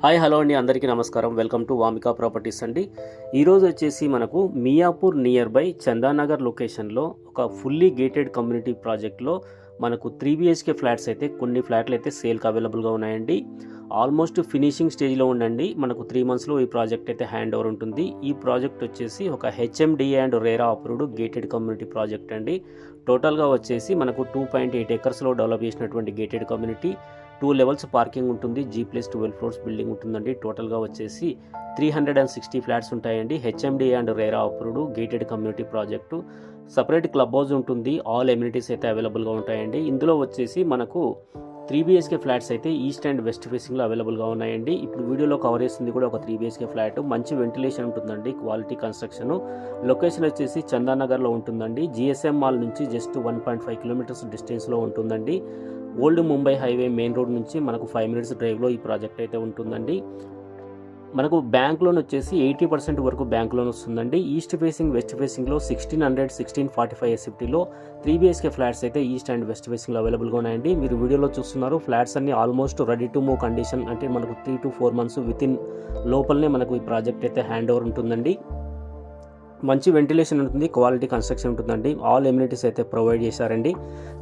Hi hello అండి, అందరికీ నమస్కారం. వెల్కమ్ టు వామికా ప్రాపర్టీస్ అండి. ఈరోజు వచ్చేసి మనకు మియాపూర్ నియర్ బై చందానగర్ లొకేషన్లో ఒక ఫుల్లీ గేటెడ్ కమ్యూనిటీ ప్రాజెక్ట్లో మనకు 3 BHK ఫ్లాట్స్ అయితే కొన్ని ఫ్లాట్లు అయితే సేల్కి అవైలబుల్గా ఉన్నాయండి. ఆల్మోస్ట్ ఫినిషింగ్ స్టేజ్లో ఉండండి. మనకు 3 monthsలో ఈ ప్రాజెక్ట్ అయితే హ్యాండ్ ఓవర్ ఉంటుంది. ఈ ప్రాజెక్ట్ వచ్చేసి ఒక HMDA and RERA approved gated community project అండి. టోటల్గా వచ్చేసి మనకు 2.8 acresలో డెవలప్ చేసినటువంటి గేటెడ్ కమ్యూనిటీ. 2 levels పార్కింగ్ ఉంటుంది. G+12 floors బిల్డింగ్ ఉంటుందండి. టోటల్గా వచ్చేసి 360 ఫ్లాట్స్ ఉంటాయండి. HMDA and RERA approved gated community project. Separate club house ఉంటుంది. ఆల్ ఎమ్యూనిటీస్ అయితే అవైలబుల్గా ఉంటాయండి. ఇందులో వచ్చేసి మనకు 3 BHK ఫ్లాట్స్ అయితే ఈస్ట్ అండ్ వెస్ట్ ఫేసింగ్లో అవైలబుల్గా ఉన్నాయండి. ఇప్పుడు వీడియోలో కవర్ చేస్తుంది కూడా ఒక 3 BHK ఫ్లాట్. మంచి వెంటిలేషన్ ఉంటుందండి, క్వాలిటీ కన్స్ట్రక్షన్. లొకేషన్ వచ్చేసి చందానగర్లో ఉంటుందండి. GSM మాల్ నుంచి జస్ట్ 1.5 kilometers డిస్టెన్స్లో ఉంటుందండి. Old Mumbai highway main road నుంచి మనకు 5 minutes డ్రైవ్లో ఈ ప్రాజెక్ట్ అయితే ఉంటుందండి. మనకు బ్యాంక్ లోన్ వచ్చేసి 80% వరకు బ్యాంక్ లోన్ వస్తుందండి. ఈస్ట్ ఫేసింగ్ వెస్ట్ ఫేసింగ్లో 1600, 1645 SFTలో 3 BHK ఫ్లాట్స్ అయితే ఈస్ట్ అండ్ వెస్ట్ ఫేసింగ్లో అవైలబుల్గా ఉన్నాయండి. మీరు వీడియోలో చూస్తున్నారు ఫ్లాట్స్ అన్ని almost ready to move condition. అంటే మనకు 3 to 4 months వితిన్ లోపలనే మనకు ఈ ప్రాజెక్ట్ అయితే హ్యాండ్ ఓవర్ ఉంటుందండి. మంచి వెంటిలేషన్ ఉంటుంది, క్వాలిటీ కన్స్ట్రక్షన్ ఉంటుందండి. ఆల్ ఎమ్యూనిటీస్ అయితే ప్రొవైడ్ చేశారండి.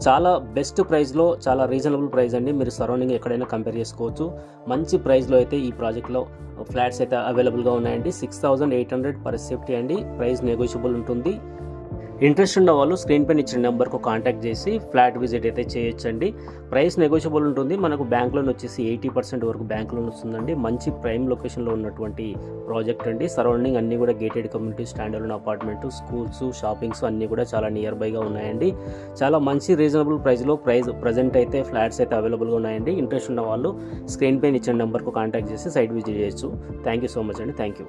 చాలా బెస్ట్ ప్రైస్లో, చాలా రీజనబుల్ ప్రైస్ అండి. మీరు సరౌండింగ్ ఎక్కడైనా కంపేర్ చేసుకోవచ్చు. మంచి ప్రైస్లో అయితే ఈ ప్రాజెక్ట్లో ఫ్లాట్స్ అయితే అవైలబుల్గా ఉన్నాయండి. 6800 per SFT అండి. ప్రైస్ నెగోషియబుల్ ఉంటుంది. ఇంట్రెస్ట్ ఉన్న వాళ్ళు స్క్రీన్ పైన ఇచ్చిన నెంబర్కు కాంటాక్ట్ చేసి ఫ్లాట్ విజిట్ అయితే చేయొచ్చండి. ప్రైస్ నెగోషియబుల్ ఉంటుంది. మనకు బ్యాంక్ లోన్ వచ్చేసి 80% వరకు బ్యాంక్ లోన్ వస్తుందండి. మంచి ప్రైమ్ లొకేషన్లో ఉన్నటువంటి ప్రాజెక్ట్ అండి. సరౌండింగ్ అన్నీ కూడా gated community, standard apartment, schools, shoppings అన్నీ కూడా చాలా నియర్ బైగా ఉన్నాయండి. చాలా మంచి రీజనబుల్ ప్రైస్లో ప్రజెంట్ అయితే ఫ్లాట్స్ అయితే అవైలబుల్గా ఉన్నాయండి. ఇంట్రెస్ట్ ఉన్న వాళ్ళు స్క్రీన్ పైన ఇచ్చిన నెంబర్కు కాంటాక్ట్ చేసి సైట్ విజిట్ చేయొచ్చు. థ్యాంక్ యూ సో మచ్ అండి. Thank you.